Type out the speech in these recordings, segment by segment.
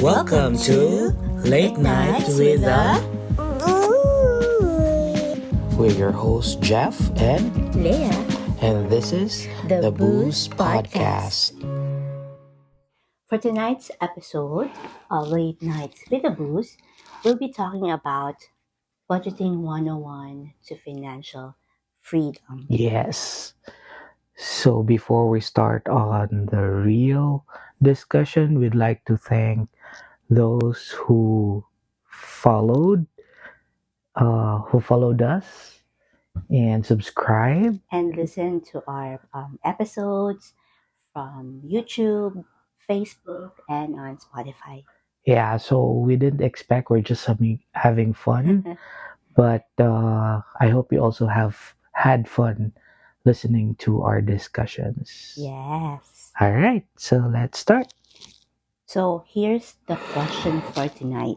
Welcome to Late Nights with the We're your hosts Jeff and Leah, this is the Booze Booze Podcast. For tonight's episode of Late Nights with the Booze, we'll be talking about budgeting 101 to financial freedom. Yes. So before we start on the real discussion, we'd like to thank those followed who followed us and subscribe. And listen to our episodes from YouTube, Facebook, and on Spotify. Yeah, so we didn't expect, we're just having fun, but I hope you also have had fun listening to our discussions. Yes. All right, so let's start. So here's the question for tonight.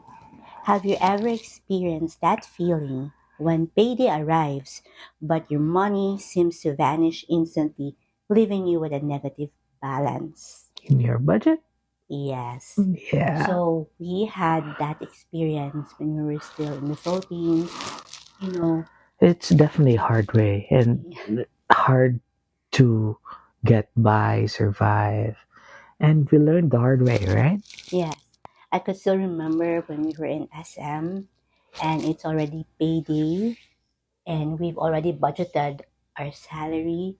Have you ever experienced that feeling when payday arrives, but your money seems to vanish instantly, leaving you with a negative balance? In your budget? Yes. Yeah, So we had that experience when we were still in the Philippines. You know, it's definitely hard way and hard to get by, survive, and we learned the hard way, right? yes. I could still remember when we were in SM and it's already payday and we've already budgeted our salary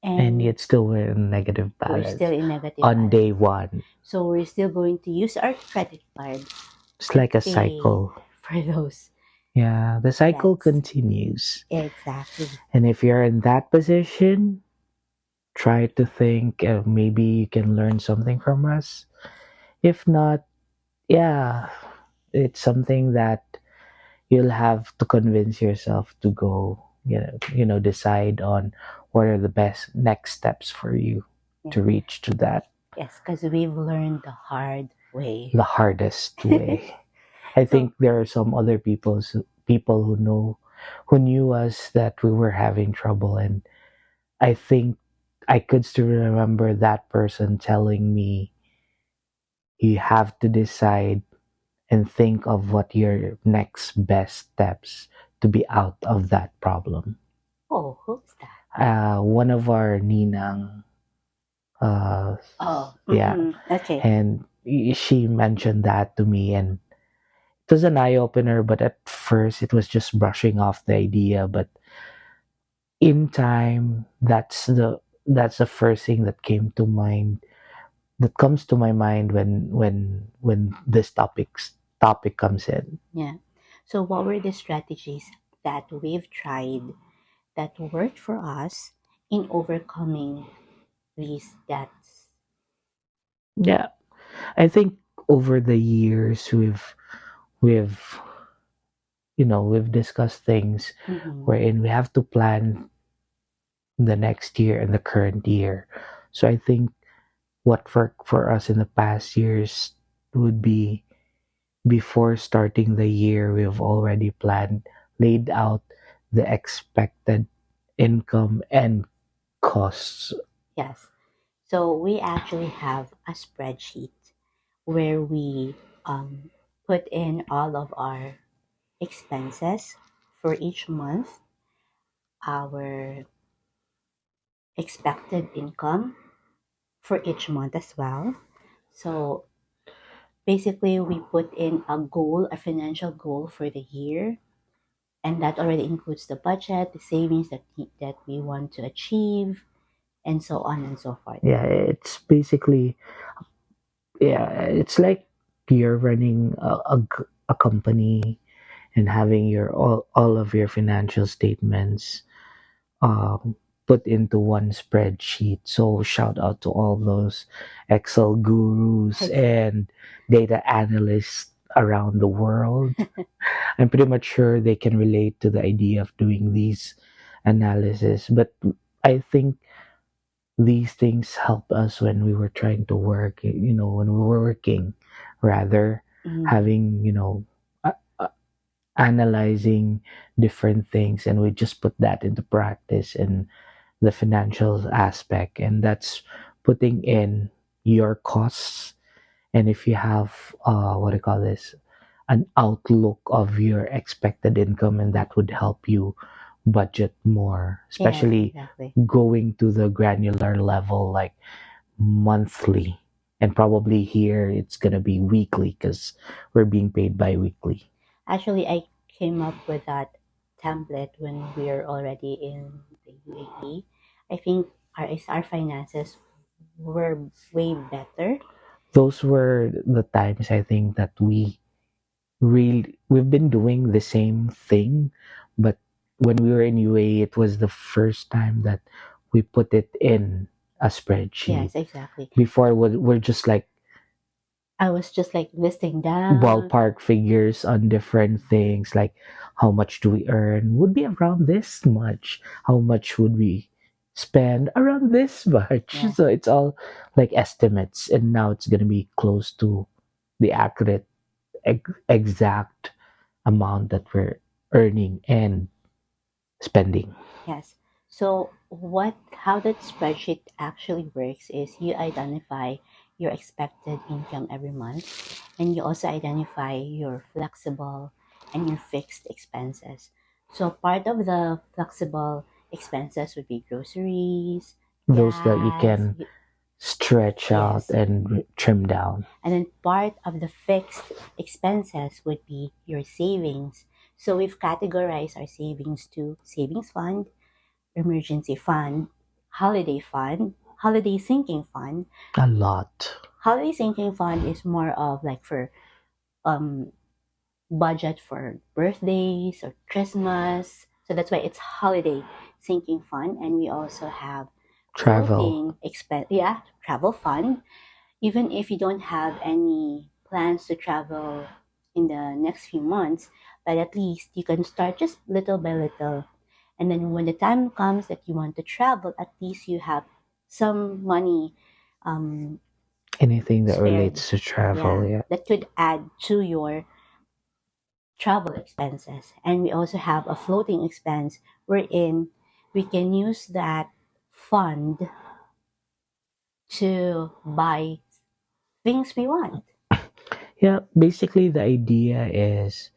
And and yet still we're in negative we're balance still in negative on balance. day one. So we're still going to use our credit card It's to like a pay cycle. for those Yeah, the cycle debts. continues. Exactly. And if you're in that position, try to think maybe you can learn something from us. If not, yeah, it's something that you'll have to convince yourself to go, decide on what are the best next steps for you Yeah. to reach to that Yes, because we've learned the hard way. the hardest way. I So think there are some other people who knew us that we were having trouble, and I think I could still remember that person telling me you have to decide and think of what your next best steps to be out of that problem. oh, who's that? One of our ninang, uh, Oh, yeah, okay. and she mentioned that to me, and it was an eye opener. But at first, it was just brushing off the idea. But in time, that's the first thing that came to mind. That comes to my mind when this topic comes in. Yeah. So what were the strategies that we've tried that worked for us in overcoming these debts? Yeah, I think over the years we've we've discussed things Mm-hmm. wherein we have to plan the next year and the current year. So I think what for us in the past years would be before starting the year, we've already planned, laid out the expected income and costs. Yes. So we actually have a spreadsheet where we um, put in all of our expenses for each month, our expected income for each month as well. So basically, we put in a goal, a financial goal for the year, and that already includes the budget, the savings that we want to achieve, and so on and so forth. Yeah, it's basically, yeah, it's like you're running a company and having your all of your financial statements um, put into one spreadsheet. So shout out to all those Excel gurus and data analysts around the world. I'm pretty much sure they can relate to the idea of doing these analysis. But I think these things help us when we were trying to work, when we were working, rather Mhm. having, analyzing different things, and we just put that into practice in the financial aspect, and that's putting in your costs And if you have what do you call this, an outlook of your expected income, and that would help you budget more, Yes, especially exactly. going to the granular level like monthly. And probably here it's gonna be weekly because we're being paid bi-weekly. Actually, I came up with that template when we're already in the UAE. I think our finances were way better. Those were the times I think that we've been doing the same thing, but when we were in UAE, it was the first time that we put it in a spreadsheet. Yes, exactly. Before we're just like I was just like listing down. ballpark figures on different things, like how much do we earn? Would be around this much. How much would we spend? Around this much. Yes, So it's all like estimates, and now it's gonna be close to the accurate, exact amount that we're earning and spending. yes. So how that spreadsheet actually works is you identify your expected income every month, and you also identify your flexible and your fixed expenses. So part of the flexible expenses would be groceries, Those that you gas, can stretch out yes. and trim down. And then part of the fixed expenses would be your savings. So we've categorized our savings to savings fund, emergency fund, holiday sinking fund. A lot. Holiday sinking fund is more of like for um budget for birthdays or Christmas. So that's why it's holiday sinking fund. And we also have Travel. floating expense, yeah, travel fund. Even if you don't have any plans to travel in the next few months, but at least you can start just little by little. And then when the time comes that you want to travel, at least you have some money um, Anything that spared. relates to travel, Yeah, yeah. that could add to your travel expenses. And we also have a floating expense wherein we can use that fund to buy things we want. Yeah, basically the idea is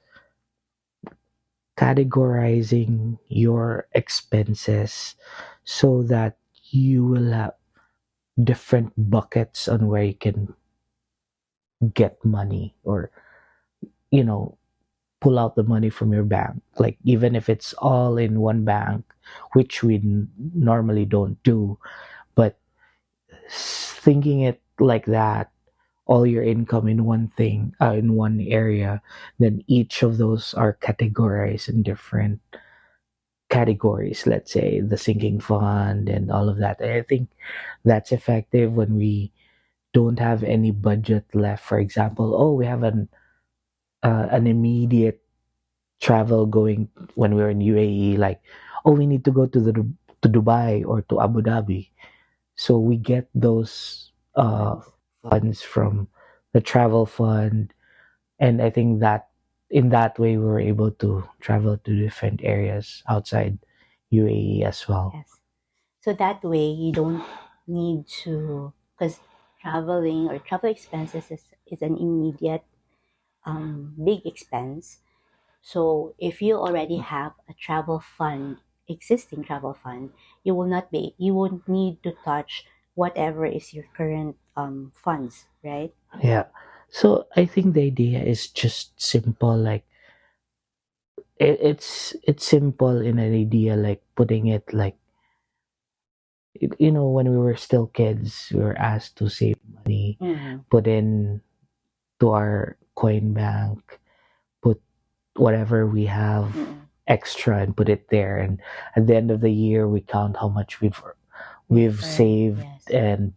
categorizing your expenses so that you will have different buckets on where you can get money, or you know pull out the money from your bank, like even if it's all in one bank, which we normally don't do. But thinking it like that, all your income in one thing, in one area, then each of those are categorized in different categories, let's say the sinking fund and all of that. And I think that's effective when we don't have any budget left. For example, oh, we have an immediate travel going when we were in UAE, like, oh, we need to go to the to Dubai or to Abu Dhabi. So we get those Funds. funds from the travel fund, and I think that in that way we were able to travel to different areas outside UAE as well. Yes. So that way you don't need to, because traveling or travel expenses is an immediate big expense. So if you already have a travel fund, existing travel fund, you won't need to touch whatever is your current funds, right? Yeah. So I think the idea is just simple, like it's simple in an idea, like putting it like, when we were still kids, we were asked to save money, Mm-hmm. put in to our coin bank, put whatever we have Mm-hmm. extra and put it there, and at the end of the year we count how much We've we've earned, saved yes. and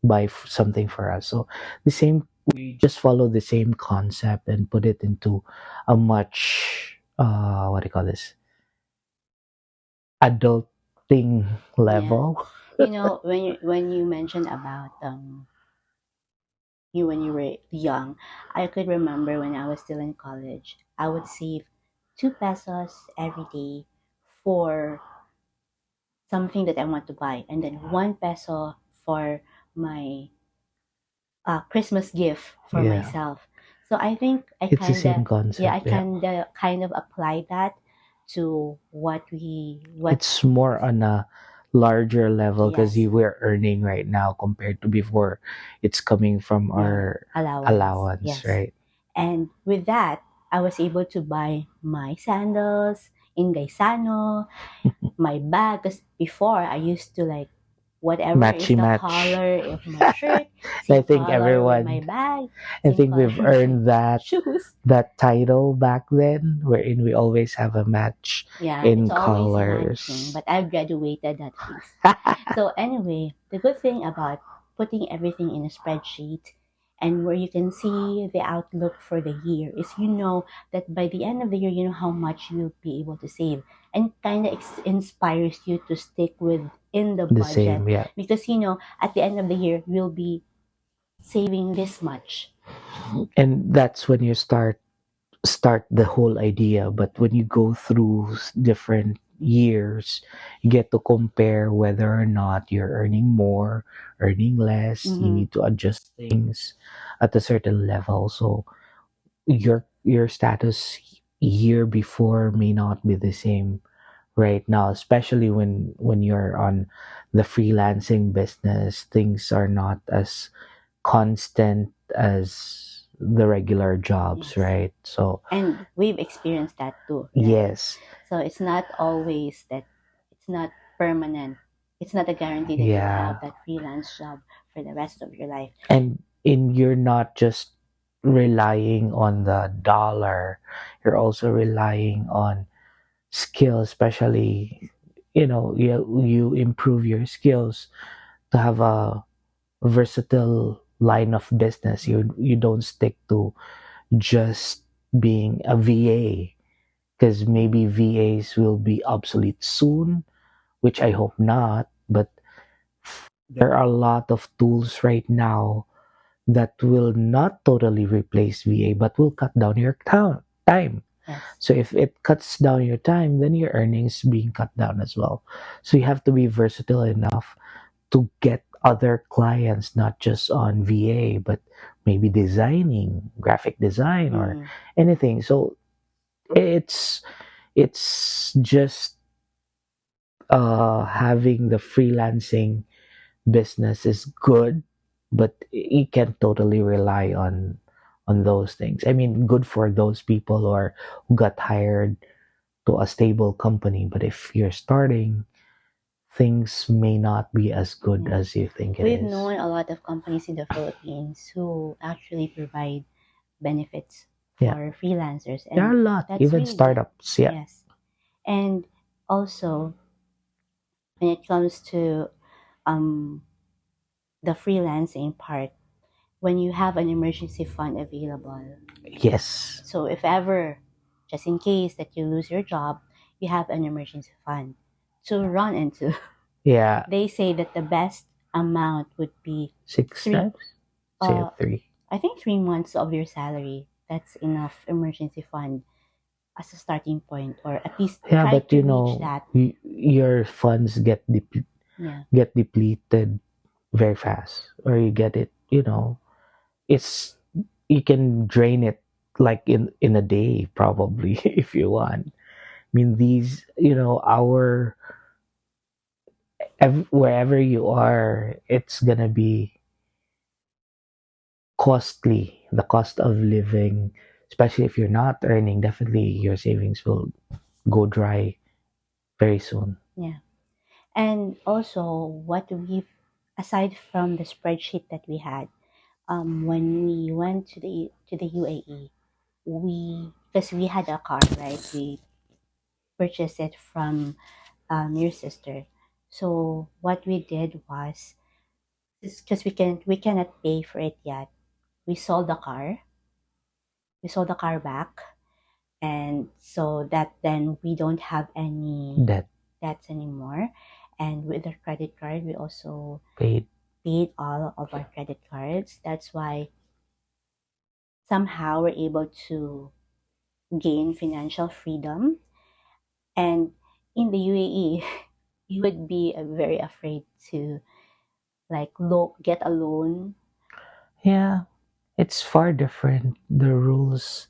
buy something for us. So the same, we just follow the same concept and put it into a much what do you call this, adulting Yeah. level. You know, when you mentioned about you when you were young, I could remember when I was still in college, I would save 2 pesos every day for something that I want to buy, and then 1 peso for my Christmas gift for Yeah. myself. So I think It's the same I concept. Yeah. kind of apply that to what It's more on a larger level because yes, we're earning right now compared to before. It's coming from yeah, our allowance. allowance, Yes. right? And with that, I was able to buy my sandals in Gaisano, my bag, because before I used to like whatever is Matchy the match. color of my shirt, I same think color with my everyone, bag, I same think color we've with my earned shoes. that title back then, wherein we always have a match Yeah, it's in always matching, colors. but I've graduated that phase. So anyway, the good thing about putting everything in a spreadsheet and where you can see the outlook for the year is you know that by the end of the year you know how much you'll be able to save and kind of inspires you to stick with in the The budget same, yeah. because you know at the end of the year you'll be saving this much. And that's when you start the whole idea. But when you go through different years, you get to compare whether or not you're earning more, earning less. You Mm-hmm. need to adjust things at a certain level. So your status year before may not be the same right now, especially when you're on the freelancing business. Things are not as constant as the regular jobs, Yes. right? So And we've experienced that too, right? yes. So it's not always that it's not permanent. It's not a guarantee that you'll Yeah. have that freelance job for the rest of your life. And you're not just relying on the dollar, you're also relying on skill, especially, you improve your skills to have a versatile line of business. You don't stick to just being a VA because maybe VAs will be obsolete soon, which I hope not. But there are a lot of tools right now that will not totally replace VA, but will cut down your time. Yes. So if it cuts down your time, then your earnings being cut down as well. So you have to be versatile enough to get other clients, not just on VA, but maybe designing, graphic design, or Mm, anything. So it's just having the freelancing business is good, but you can't totally rely on those things. I mean, good for those people who got hired to a stable company, but if you're starting, things may not be as good yeah. as you think it We've is. known a lot of companies in the Philippines who actually provide benefits Yeah, for freelancers, there are and a lot, that's even really good. startups. Yeah. Yes. And also, when it comes to um, the freelancing part, when you have an emergency fund available, Yes. so if ever, just in case that you lose your job, you have an emergency fund to run into. Yeah. They say that the best amount would be Six three, times. Say uh, three. I think 3 months of your salary. That's enough emergency fund as a starting point, or at least Yeah, try but to reach that. your funds Yeah. get depleted very fast, or you get it. It's you can drain it like in a day probably if you want. I mean, these, wherever you are, it's gonna be costly. The cost of living, especially if you're not earning, definitely your savings will go dry very soon. Yeah. And also, what we've, aside from the spreadsheet that we had, when we went to the UAE, we because we had a car, right? We purchased it from your sister. So what we did was, because we cannot pay for it yet, we sold the car. We sold the car back, and so that then we don't have any That debts anymore. And with the credit card, we also paid. paid all of our credit cards. That's why somehow we're able to gain financial freedom. And in the UAE, you would be very afraid to like get a loan Yeah, it's far different. The rules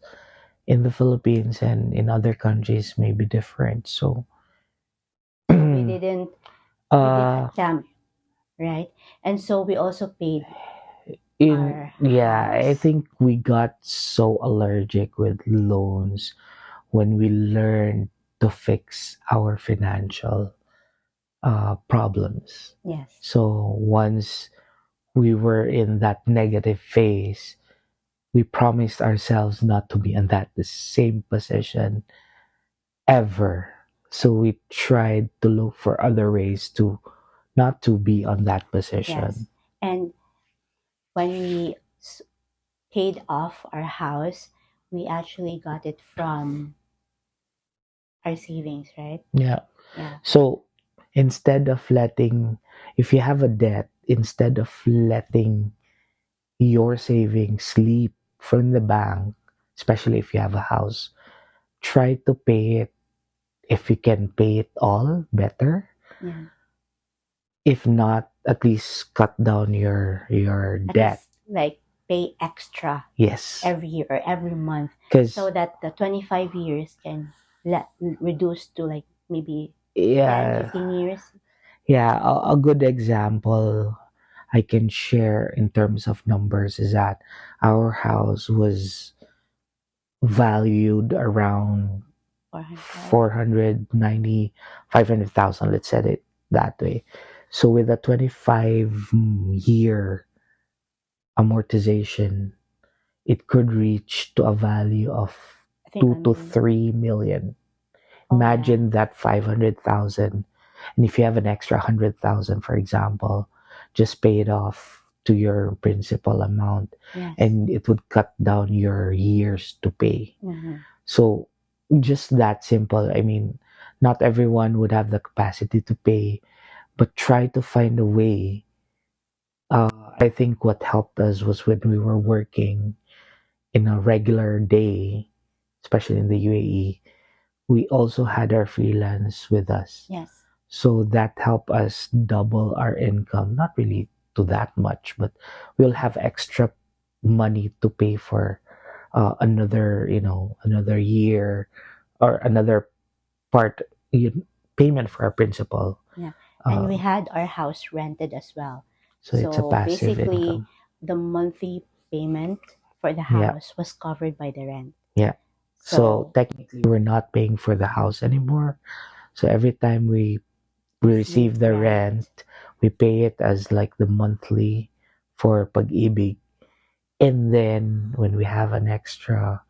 in the Philippines and in other countries may be different. So, So we didn't uh, yeah, right? And so we also paid in our yeah, I house. think we got so allergic with loans when we learned to fix our financial problems. Yes. So once we were in that negative phase, we promised ourselves not to be in that the same position ever. So we tried to look for other ways to not to be on that Yes. position. And when we paid off our house, we actually got it from our savings, right? Yeah. Yeah. So instead of letting, if you have a debt, instead of letting your savings sleep from the bank, especially if you have a house, try to pay it. If you can pay it all, better. Yeah. If not, at least cut down your At debt. least like pay extra Yes, every year or every month so because that the 25 years can reduce to like maybe 10, yeah, 15 years. yeah, a good example I can share in terms of numbers is that our house was valued around 400. 490, 500,000. Let's set it that way. So with a 25 year amortization, it could reach to a value of I think 2 1 to million. 3 million. Oh, yeah. Imagine that 500,000, and if you have an extra 100,000, for example, just pay it off to your principal amount, Yes. and it would cut down your years to pay. Mm-hmm. So just that simple. I mean, not everyone would have the capacity to pay, but try to find a way. I think what helped us was when we were working in a regular day, especially in the UAE, we also had our freelance with us. Yes. So that helped us double our income. Not really to that much, but we'll have extra money to pay for another year or another part payment for our principal. Yeah. And we Um, had our house rented as well. so it's a So passive basically, income. the monthly payment for the Yeah, house was covered by the rent. yeah. So So technically, we're not paying for the house anymore. So every time we receive receive the rent. rent, we pay it as like the monthly for pag-ibig. And then when we have an extra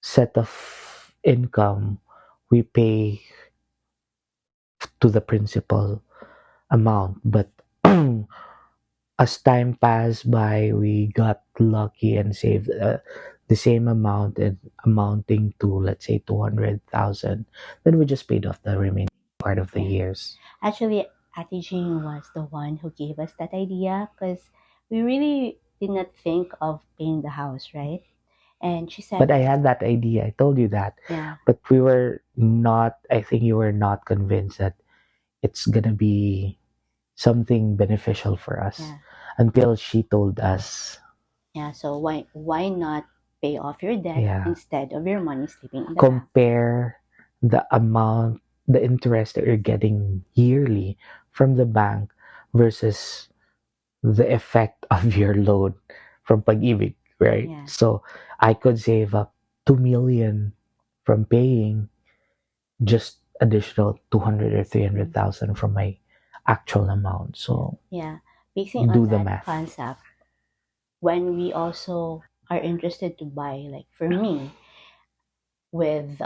set of income, we pay to the principal amount. But as time passed by, we got lucky and saved the same amount and amounting to, let's say, 200,000. Then we just paid off the remaining part of the Yeah. years. Actually, Ate Jean was the one who gave us that idea because we really did not think of paying the house, right? And she But said, I had that idea. I told you that. yeah, But we were not, I think you were not convinced that it's going to be something beneficial for us yeah, until she told us, yeah. So why not pay off your debt yeah, instead of your money sleeping in the bank? compare the amount, the interest that you're getting yearly from the bank versus the effect of your loan from pag-ibig, right? Yeah, So I could save up 2 million from paying just additional 200 or mm, 300,000 from my actual amount. So yeah. Basing on do the that math. concept, when we also are interested to buy, like for me, with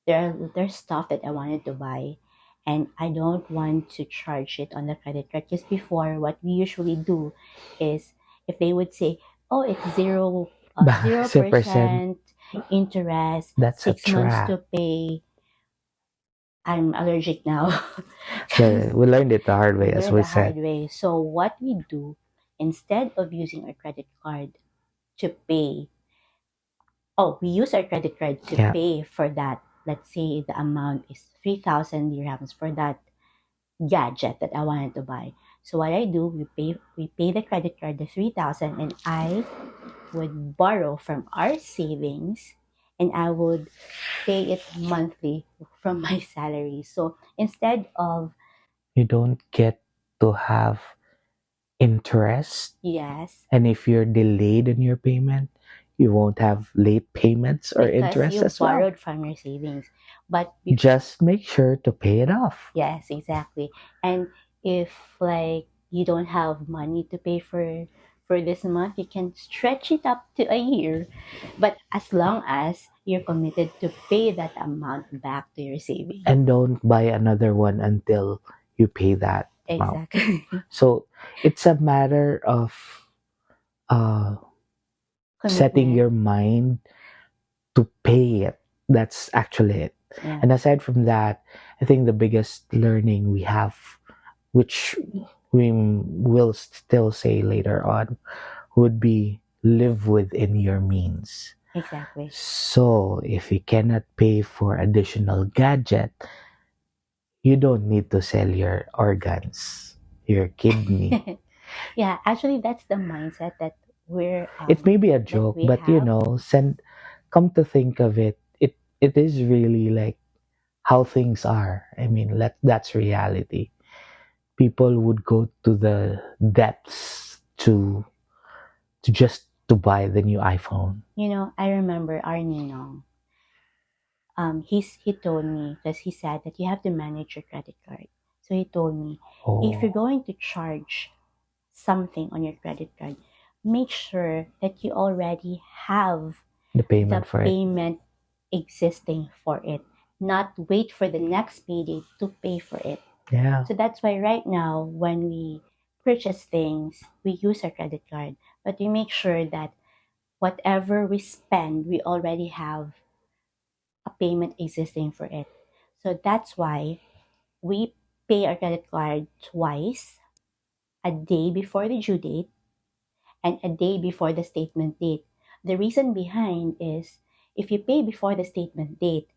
there's stuff that I wanted to buy, and I don't want to charge it on the credit card. Because before, what we usually do is if they would say, "Oh, it's zero 0%, percent interest, that's a 6 months to trap. pay," I'm allergic now because We learned it the hard we way, as learned we the hard said. way. So what we do instead of using our credit card to pay, oh, we use our credit card to Yeah. pay for that. Let's say the amount is 3,000 dirhams for that gadget that I wanted to buy. So what I do, we pay the credit card the 3,000, and I would borrow from our savings, and I would pay it monthly from my salary. So instead of, You don't get to have interest. yes, And if you're delayed in your payment, you won't have late payments or because interest you as well. borrowed from your savings. But Just make sure to pay it off. yes, exactly. And if like you don't have money to pay for this month, you can stretch it up to a year. But as long as you're committed to pay that amount back to your savings. And don't buy another one until you pay that amount. Exactly. So it's a matter of uh, setting Commitment. your mind to pay it. That's actually it. Yeah. And aside from that, I think the biggest learning we have, which we will still say later on, would be live within your means. Exactly. So if you cannot pay for additional gadget, you don't need to sell your organs, your kidney. Yeah, actually that's the mindset that we're It may be a that joke, we but have. come to think of it, it is really like how things are. I mean, that's reality. People would go to the depths to just to buy the new iPhone. I remember our Ninong. He told me, because he said that you have to manage your credit card. So he told me, if you're Oh, going to charge something on your credit card, make sure that you already have the the payment for it. payment existing for it, not wait for the next payday to pay for it. Yeah. So that's why right now, when we purchase things, we use our credit card, but we make sure that whatever we spend, we already have a payment existing for it. So that's why we pay our credit card twice, a day before the due date and a day before the statement date. The reason behind is, if you pay before the statement date,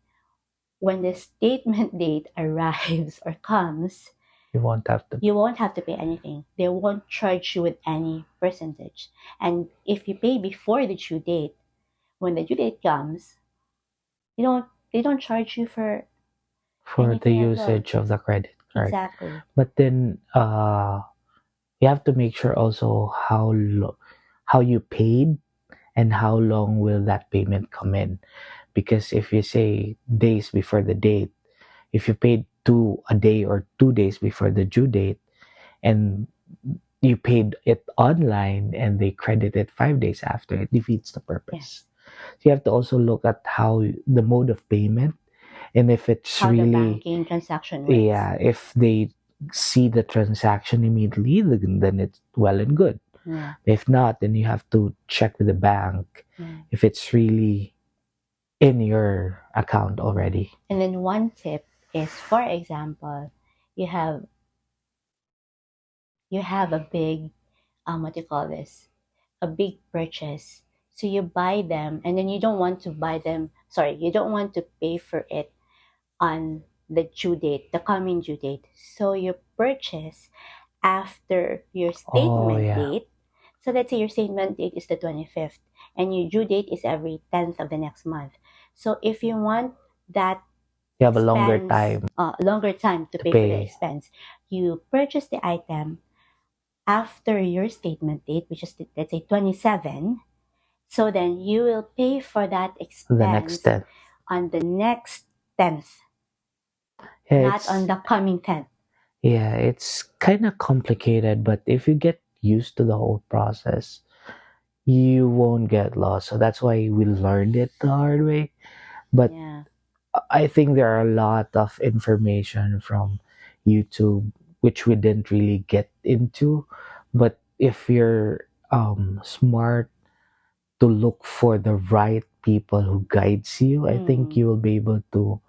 when the statement date arrives or comes, You won't have to. you won't have to pay anything. They won't charge you with any percentage. And if you pay before the due date, when the due date comes, they don't charge you for For the anything as well. usage of the credit card. Exactly. But then you have to make sure also how you paid and how long will that payment come in. Because if you say days before the date, if you paid a day or 2 days before the due date, and you paid it online and they credit it 5 days after, it defeats the Yeah. purpose. So you have to also look at how the mode of payment, and if it's How the really, banking transaction works. yeah, if they see the transaction immediately, then it's well and good. Yeah. If not, then you have to check with the bank Yeah. if it's really in your account already. And then one tip is, for example, you have you have a big, what do you call this? A big purchase. So you buy them, and then you don't want to buy them. Sorry, you don't want to pay for it on the due date, the coming due date. So you purchase after your Oh statement yeah, date. So let's say your statement date is the 25th, and your due date is every 10th of the next month. So if you want that you have a longer expense, time longer time to to pay for the pay. expense, you purchase the item after your statement date, which is, let's say, 27. So then you will pay for that The next expense 10. on the next 10th, Yeah, not on the coming 10th. it's kind of complicated, but if you get used to the whole process, you won't get lost. So that's why we learned it the hard way. But Yeah. I think there are a lot of information from YouTube which we didn't really get into. But if you're smart to look for the right people who guides you, I think Mm. you will be able to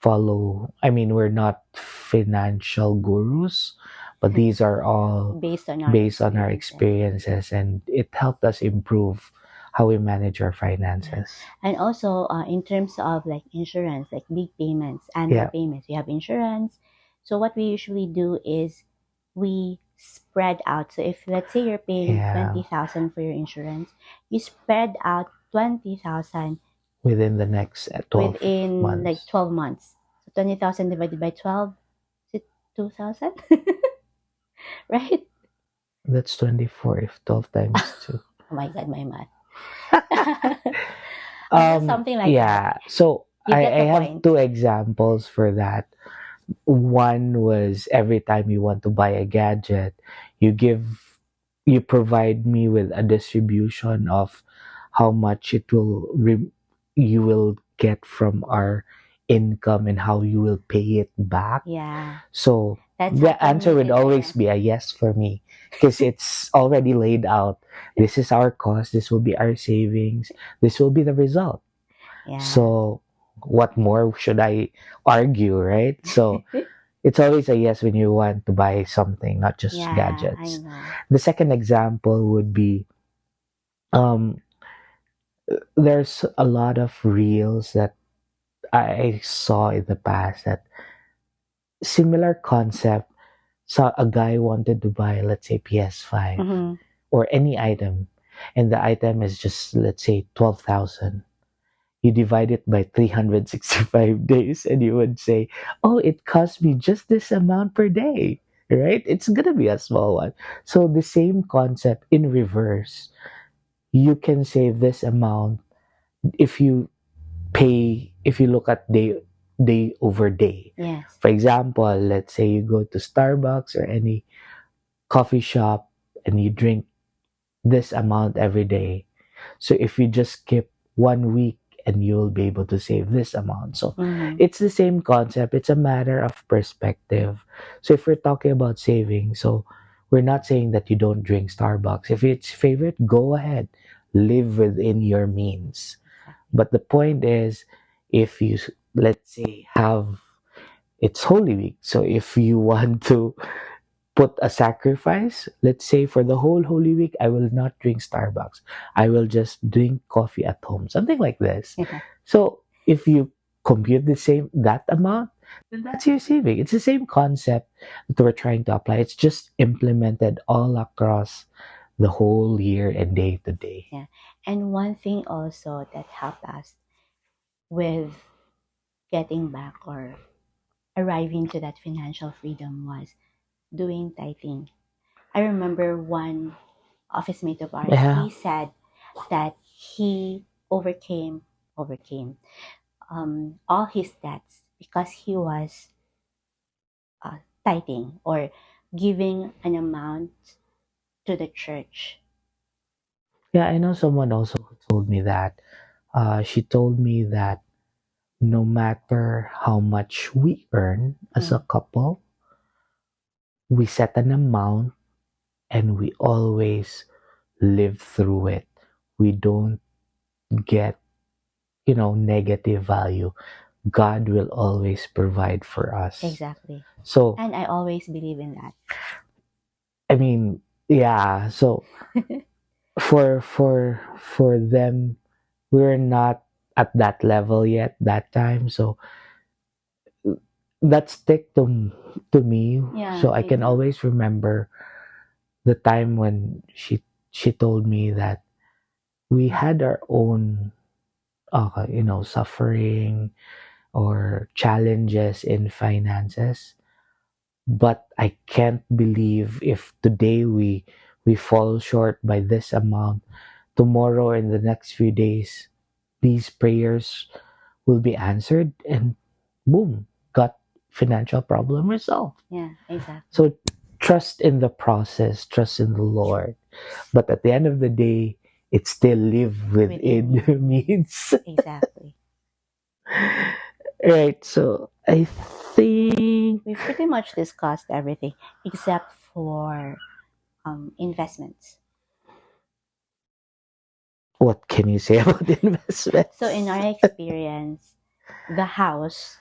follow. I mean, we're not financial gurus, but these are all Based on our based on our experiences. experiences, and it helped us improve how we manage our Yeah. finances. And also, in terms of like insurance, like big payments, annual Yeah. payments, we have insurance. So what we usually do is we spread out. So if let's say you're paying Yeah, 20,000 for your insurance, you spread out 20,000 within the next 12 within like months. 12 months. So 20,000 divided by 12, is it 2,000? Right? That's 24 if 12 times 2. Oh my god, my math. So something like that. Yeah, so You get I the have point. two examples for that. One was every time you want to buy a gadget, you give you provide me with a distribution of how much you will get from our income and how you will pay it back. Yeah. So That's the answer happened would with always the be a yes for me because it's already laid out. This is our cost, this will be our savings, this will be the result. yeah. So what more should I argue, right? So it's always a yes when you want to buy something, not just Yeah, I gadgets. know. The second example would be um, there's a lot of reels that I saw in the past that similar concept. So a guy wanted to buy, let's say, PS5 Mm-hmm. or any item, and the item is just, let's say, 12,000. You divide it by 365 days, and you would say, oh, it cost me just this amount per day, right? It's going to be a small one. So the same concept in reverse. You can save this amount if you if you look at day over day. Yes. For example, let's say you go to Starbucks or any coffee shop and you drink this amount every day. So if you just skip 1 week and you'll be able to save this amount. So Mm-hmm. it's the same concept. It's a matter of perspective. So if we're talking about saving, so we're not saying that you don't drink Starbucks. If it's favorite, go ahead. Live within your means. Exactly. But the point is, if you, let's say, have it's Holy Week. So if you want to put a sacrifice, let's say for the whole Holy Week, I will not drink Starbucks. I will just drink coffee at home, something like this. Yeah. So if you compute that amount, then that's your saving. It's the same concept that we're trying to apply. It's just implemented all across the whole year and day to day. Yeah. And one thing also that helped us with getting back or arriving to that financial freedom was doing tithing. I remember one office mate of ours, Yeah, he said that he overcame all his debts because he was tithing or giving an amount to the church. yeah. I know someone also told me that. She told me that no matter how much we earn as a Mm, couple, we set an amount and we always live through it. We don't get, negative value. God will always provide for us. exactly. So, And I always believe in that. I mean, yeah, so for them, we're not at that level yet that time. So that stick to me. Yeah, So I me can too. always remember the time when she told me that we had our own suffering or challenges in finances, but I can't believe if today we fall short by this amount, tomorrow in the next few days these prayers will be answered and boom, got financial problem resolved. Yeah, exactly. So trust in the process, trust in the Lord. But at the end of the day, it still live Within within your your means. means. Exactly. Right. So I think We've pretty much discussed everything except for investments. what can you say about So, in investments? our experience, the house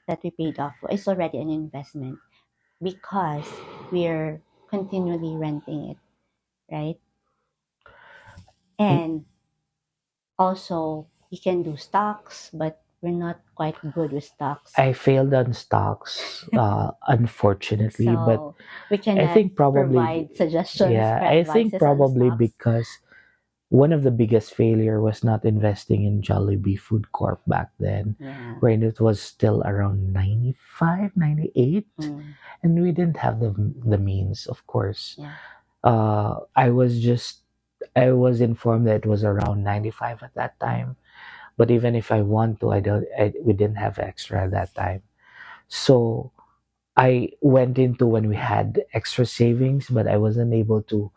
that we paid off is already an investment because we're continually renting it, right? And also, you can do stocks, but we're not quite good with stocks. I failed on stocks, unfortunately, but So we I cannot think probably, provide suggestions yeah, or I think advices on probably stocks. because one of the biggest failure was not investing in Jollibee Food Corp back then, Yeah. when it was still around 95, 98, Mm, and we didn't have the means, of course. yeah. I was informed that it was around 95 at that time, but even if I want to, we didn't have extra at that time. So I went into when we had extra savings, but I wasn't able to,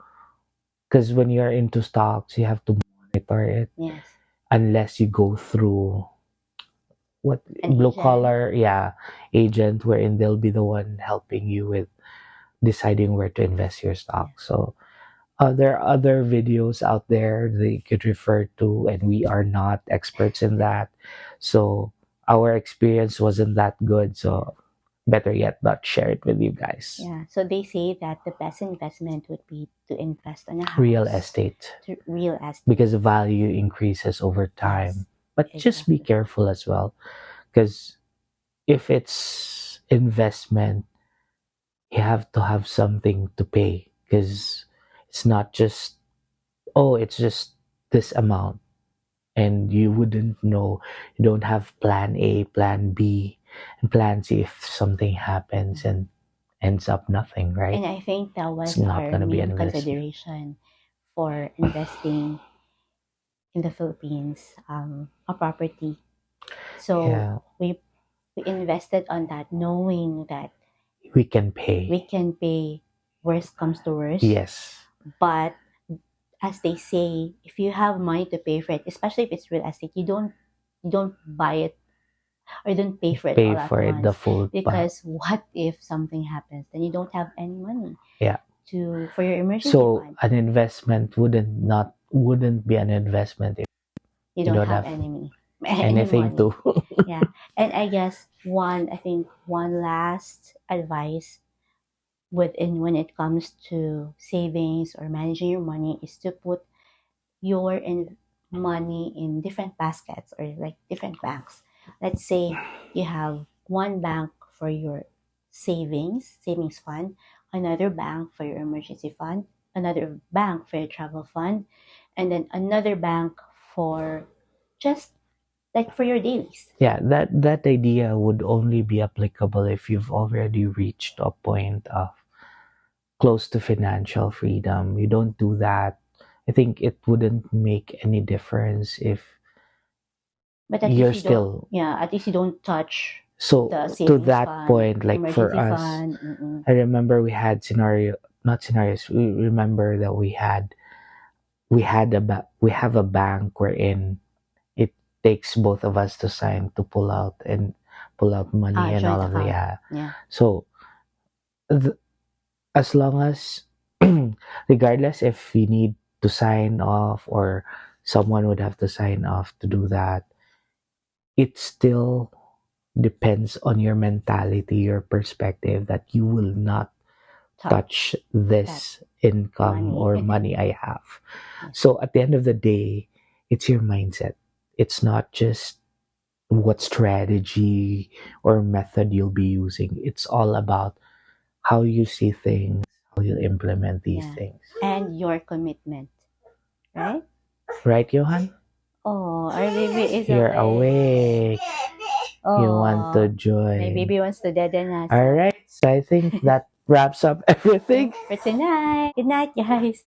because when you're into stocks, you have to monitor it Yes. unless you go through what An blue agent. collar, yeah, agent, wherein they'll be the one helping you with deciding where to invest your Yeah. stock. So there are other videos out there they could refer to, and we are not experts in that. So our experience wasn't that good. Yeah. So better yet, not share it with you guys. Yeah. So they say that the best investment would be to invest on a Real house, estate, to real estate. because the value increases over Yes. time. But just be Exactly. careful as well, because if it's investment, you have to have something to pay, because it's not just, oh, it's just this amount, and you wouldn't know, you don't have plan A, plan B, and plan C if something happens Mhm. and ends up nothing, right? And I think that It's was not our going to be an main investment. consideration for investing in the Philippines, a property. So Yeah, we invested on that, knowing that we can we pay. can pay worst comes to worst. Yes, But as they say, if you have money to pay for it, especially if it's real estate, you don't buy it or don't pay for it pay all at for it the once, full. because what if something happens? Then you don't have any money Yeah. to for your emergency So fund. an investment wouldn't be an investment if You you don't don't have have any anything money. to. Yeah. And I guess one last advice within when it comes to savings or managing your money is to put your money in different baskets or like different banks. Let's say you have one bank for your savings fund, another bank for your emergency fund, another bank for your travel fund, and then another bank for just like for your dailies. Yeah, that idea would only be applicable if you've already reached a point of close to financial freedom. You don't do that. I think it wouldn't make any difference if But at you're least you don't, still. yeah, at least you don't touch the So to savings that fund, point, like for emergency us, fund. Mm-mm. I remember we had not scenarios. We remember that we have a bank wherein it takes both of us to sign to pull out money and all Joint of the, account. yeah. Yeah. So th- as long as, regardless if we need to sign off or someone would have to sign off to do that, it still depends on your mentality, your perspective, that you will not touch Touch that this income money. or money I have. Yes. So at the end of the day, it's your mindset. It's not just what strategy or method you'll be using. It's all about how you see things, how you implement these Yeah. things. And your commitment, right? Right, Johan? Oh, our baby is You're awake. awake. You want to Oh, my join. baby wants to deaden us. All right. So I think that wraps up everything. For tonight. Good night, guys.